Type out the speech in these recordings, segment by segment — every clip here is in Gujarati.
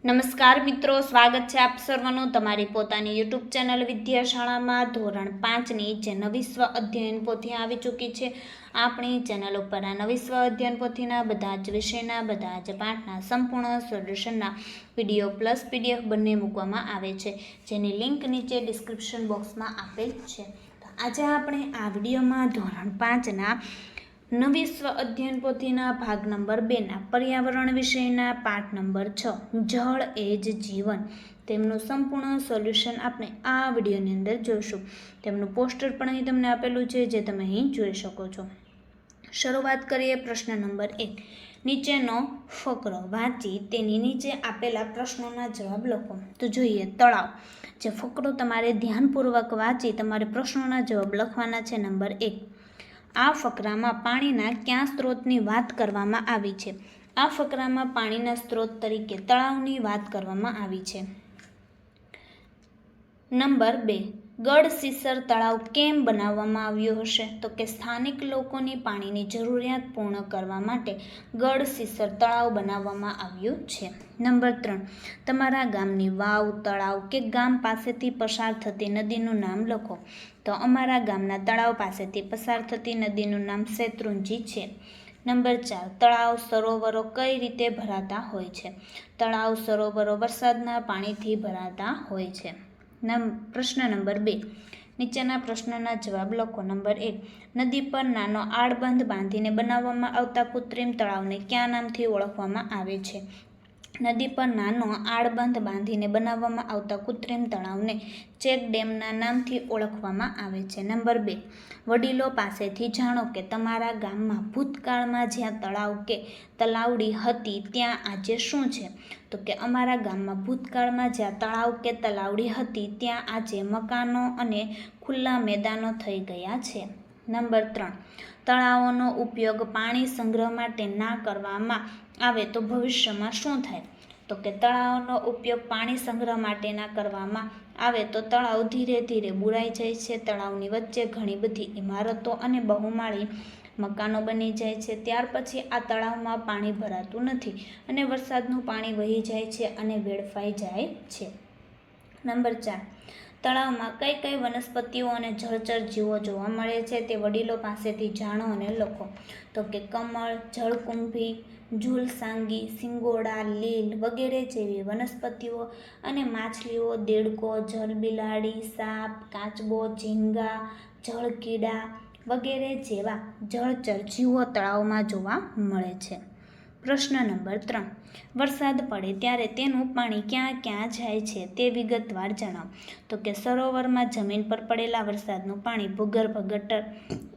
નમસ્કાર મિત્રો, સ્વાગત છે આપ સર્વનું તમારી પોતાની યુટ્યુબ ચેનલ વિદ્યાશાળામાં. ધોરણ 5ની જે નવી સ્વ અધ્યયન પોથી આવી ચૂકી છે. આપણી ચેનલ ઉપર આ નવી સ્વ અધ્યયન પોથીના બધા જ વિષયના બધા જ પાઠના સંપૂર્ણ સોલ્યુશનના વિડીયો પ્લસ પીડીએફ બંને મૂકવામાં આવે છે, જેની લિંક નીચે ડિસ્ક્રિપ્શન બોક્સમાં આપેલ છે. તો આજે આપણે આ વિડીયોમાં ધોરણ 5ના નવી સ્વ અધ્યયન પોથીના ભાગ નંબર 2ના પર્યાવરણ વિષયના પાઠ નંબર 6 જળ એ જ જીવન તેમનું સંપૂર્ણ સોલ્યુશન આપણે આ વિડીયોની અંદર જોઈશું. તેમનું પોસ્ટર પણ અહીં તમને આપેલું છે, જે તમે અહીં જોઈ શકો છો. શરૂઆત કરીએ પ્રશ્ન નંબર 1. નીચેનો ફકરો વાંચી તેની નીચે આપેલા પ્રશ્નોના જવાબ લખો. તો જોઈએ તળાવ. જે ફકરો તમારે ધ્યાનપૂર્વક વાંચી તમારે પ્રશ્નોના જવાબ લખવાના છે. નંબર 1. આ ફકરામાં પાણીના કયા સ્ત્રોતની વાત કરવામાં આવી છે? આ ફકરામાં પાણીના સ્ત્રોત તરીકે તળાવની વાત કરવામાં આવી છે. નંબર 2. ગળસીસર તળાવ કેમ બનાવવામાં આવ્યું હશે? તો કે સ્થાનિક લોકોની પાણીની જરૂરિયાત પૂર્ણ કરવા માટે ગળસીસર તળાવ બનાવવામાં આવ્યું છે. નંબર 3. તમારા ગામની વાવ, તળાવ કે ગામ પાસેથી પસાર થતી નદીનું નામ લખો. તો અમારા ગામના તળાવ પાસેથી પસાર થતી નદીનું નામ શેત્રુંજી છે. નંબર 4. તળાવ, સરોવરો કઈ રીતે ભરાતા હોય છે? તળાવ, સરોવરો વરસાદના પાણીથી ભરાતા હોય છે. પ્રશ્ન નંબર 2. નીચેના પ્રશ્નના જવાબ લખો. નંબર 1. નદી પર નાનો આડબંધ બાંધીને બનાવવામાં આવતા કૃત્રિમ તળાવને કયા નામથી ઓળખવામાં આવે છે? નદી પર નાનો આડબંધ બાંધીને બનાવવામાં આવતા કૃત્રિમ તળાવને ચેક ડેમના નામથી ઓળખવામાં આવે છે. નંબર 2. વડીલો પાસેથી જાણો કે તમારા ગામમાં ભૂતકાળમાં જ્યાં તળાવ કે તલાવડી હતી ત્યાં આજે શું છે? તો કે અમારા ગામમાં ભૂતકાળમાં જ્યાં તળાવ કે તલાવડી હતી ત્યાં આજે મકાનો અને ખુલ્લા મેદાનો થઈ ગયા છે. નંબર 3. તળાવોનો ઉપયોગ પાણી સંગ્રહ માટે ના કરવામાં આવે તો ભવિષ્યમાં શું થાય? તો કે તળાવનો ઉપયોગ પાણી સંગ્રહ માટે ના કરવામાં આવે તો તળાવ ધીરે ધીરે બુરાઈ જાય છે. તળાવની વચ્ચે ઘણી બધી ઇમારતો અને બહુમાળી મકાનો બની જાય છે. ત્યાર પછી આ તળાવમાં પાણી ભરાતું નથી અને વરસાદનું પાણી વહી જાય છે અને વેડફાઈ જાય છે. નંબર 4. તળાવમાં કઈ કઈ વનસ્પતિઓ અને જળચર જીવો જોવા મળે છે તે વડીલો પાસેથી જાણો અને લખો. તો કે કમળ, જળકુંભી, ઝૂલસાંગી, સિંગોડા, લીલ વગેરે જેવી વનસ્પતિઓ અને માછલીઓ, દેડકો, જળબિલાડી, સાપ, કાચબો, ઝીંગા, જળકીડા વગેરે જેવા જળચર જીવો તળાવમાં જોવા મળે છે. પ્રશ્ન નંબર 3. વરસાદ પડે ત્યારે તેનું પાણી ક્યાં ક્યાં જાય છે તે વિગતવાર જણાવો. તો કે સરોવરમાં જમીન પર પડેલા વરસાદનું પાણી ભૂગર્ભ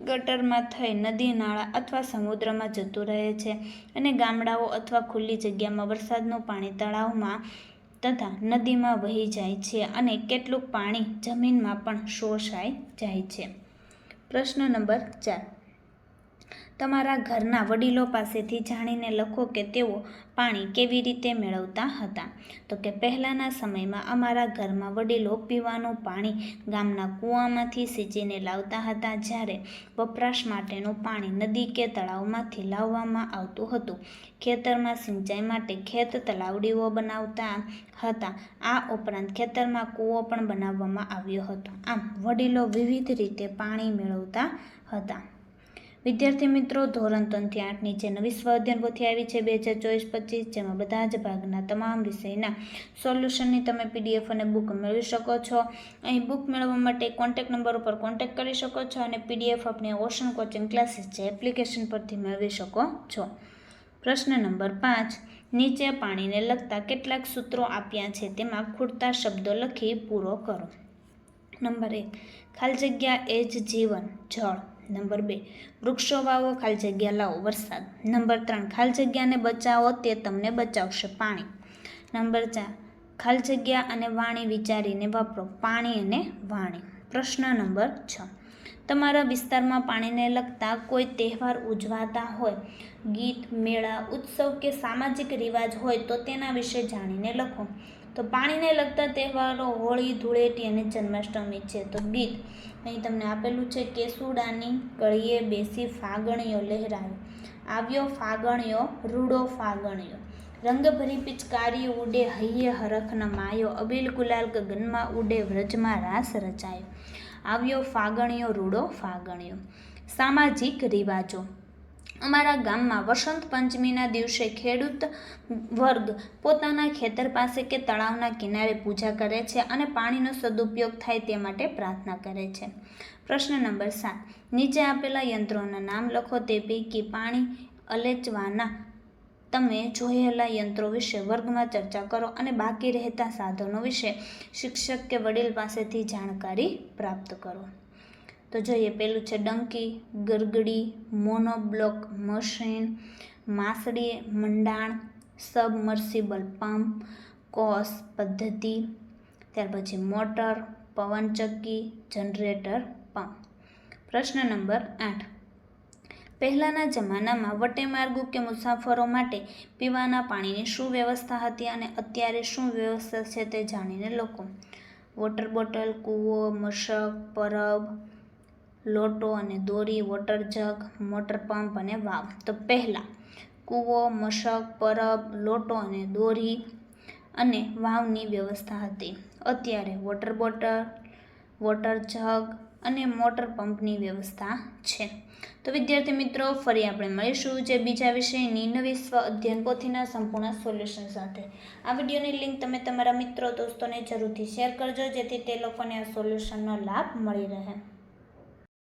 ગટરમાં થઈ નદી, નાળા અથવા સમુદ્રમાં જતું રહે છે અને ગામડાઓ અથવા ખુલ્લી જગ્યામાં વરસાદનું પાણી તળાવમાં તથા નદીમાં વહી જાય છે અને કેટલુંક પાણી જમીનમાં પણ શોષાઈ જાય છે. પ્રશ્ન નંબર 4. તમારા ઘરના વડીલો પાસેથી જાણીને લખો કે તેઓ પાણી કેવી રીતે મેળવતા હતા. તો કે પહેલાંના સમયમાં અમારા ઘરમાં વડીલો પીવાનું પાણી ગામના કૂવામાંથી સિંચીને લાવતા હતા, જ્યારે વપરાશ માટેનું પાણી નદી કે તળાવમાંથી લાવવામાં આવતું હતું. ખેતરમાં સિંચાઈ માટે ખેત તલાવડીઓ બનાવતા હતા. આ ઉપરાંત ખેતરમાં કૂવો પણ બનાવવામાં આવ્યો હતો. આમ વડીલો વિવિધ રીતે પાણી મેળવતા હતા. વિદ્યાર્થી મિત્રો, ધોરણ 3 થી 8 ની જે નવી સ્વ અધ્યયન પોથી આવી છે 2024-25, જેમાં બધા જ ભાગના તમામ વિષયના સોલ્યુશનની તમે પીડીએફ અને બુક મેળવી શકો છો. અહીં બુક મેળવવા માટે કોન્ટેક્ટ નંબર ઉપર કોન્ટેક્ટ કરી શકો છો અને પીડીએફ આપણે ઓશન કોચિંગ ક્લાસીસ જે એપ્લિકેશન પરથી મેળવી શકો છો. પ્રશ્ન નંબર 5. નીચે પાણીને લગતા કેટલાક સૂત્રો આપ્યા છે, તેમાં ખૂટતા શબ્દો લખી પૂરો કરો. નંબર 1. ખાલી જગ્યા એ જ જીવન, જળ. નંબર 2. વૃક્ષો વાવો, ખાલી જગ્યા લાવો, વરસાદ. નંબર 3. ખાલી જગ્યાને બચાવો, તે તમને બચાવશે, પાણી. નંબર 4. ખાલી જગ્યા અને વાણી વિચારીને વાપરો, પાણી અને વાણી. પ્રશ્ન નંબર 6. તમારા વિસ્તારમાં પાણીને લગતા કોઈ તહેવાર ઉજવાતા હોય, ગીત, મેળા, ઉત્સવ કે સામાજિક રિવાજ હોય તો તેના વિશે જાણીને લખો. તો પાણીને લગતા તહેવારો હોળી, ધૂળેટી અને જન્માષ્ટમી છે. તો ગીત અહીં તમને આપેલું છે. કેસુડાની કળીએ બેસી ફાગણિયો લહેરાયો, આવ્યો ફાગણિયો રૂડો ફાગણિયો, રંગભરી પિચકારી ઉડે હૈયે હરખના માયો, અબીલ ગુલાલ ગગનમાં ઉડે વ્રજમાં રાસ રચાયો. આવ્યો ફાગણિયો રૂડો ફાગણિયો. સામાજિક રિવાજો. અમારા ગામમાં વસંત પંચમીના દિવસે ખેડૂત વર્ગ પોતાના ખેતર પાસે કે તળાવના કિનારે પૂજા કરે છે અને પાણીનો સદુપયોગ થાય તે માટે પ્રાર્થના કરે છે. પ્રશ્ન નંબર 7. નીચે આપેલા યંત્રોના નામ લખો. તે પૈકી પાણી અલેચવાના તમે જોયેલા યંત્રો વિશે વર્ગમાં ચર્ચા કરો અને બાકી રહેતા સાધનો વિશે શિક્ષક કે વડીલ પાસેથી જાણકારી પ્રાપ્ત કરો. તો જોઈએ, પેલું છે ડંકી, ગરગડી, monoblock machine, માસડી મંડાણ, submersible pump, cos પદ્ધતિ, ત્યાર પછી મોટર, પવનચક્કી, જનરેટર પંપ. પ્રશ્ન નંબર 8. પહેલાંના જમાનામાં વટેમાર્ગુ કે મુસાફરો માટે પીવાના પાણીની શું વ્યવસ્થા હતી અને અત્યારે શું વ્યવસ્થા છે તે જાણીને લખો. વોટર બોટલ, કૂવો, મશક, પરબ, લોટો અને દોરી, વોટર જગ, મોટર પંપ અને વાવ. તો પહેલાં કૂવો, મશક, પરબ, લોટો અને દોરી અને વાવની વ્યવસ્થા હતી. અત્યારે વોટર બોટલ, વોટર જગ અને મોટર પંપની વ્યવસ્થા છે. તો વિદ્યાર્થી મિત્રો, ફરી આપણે મળીશું જે બીજા વિષયની નવી સ્વ અધ્યયન પોથીના સંપૂર્ણ સોલ્યુશન સાથે. આ વિડીયોની લિંક તમે તમારા મિત્રો દોસ્તોને જરૂરથી શેર કરજો, જેથી તે લોકોને આ સોલ્યુશનનો લાભ મળી રહે.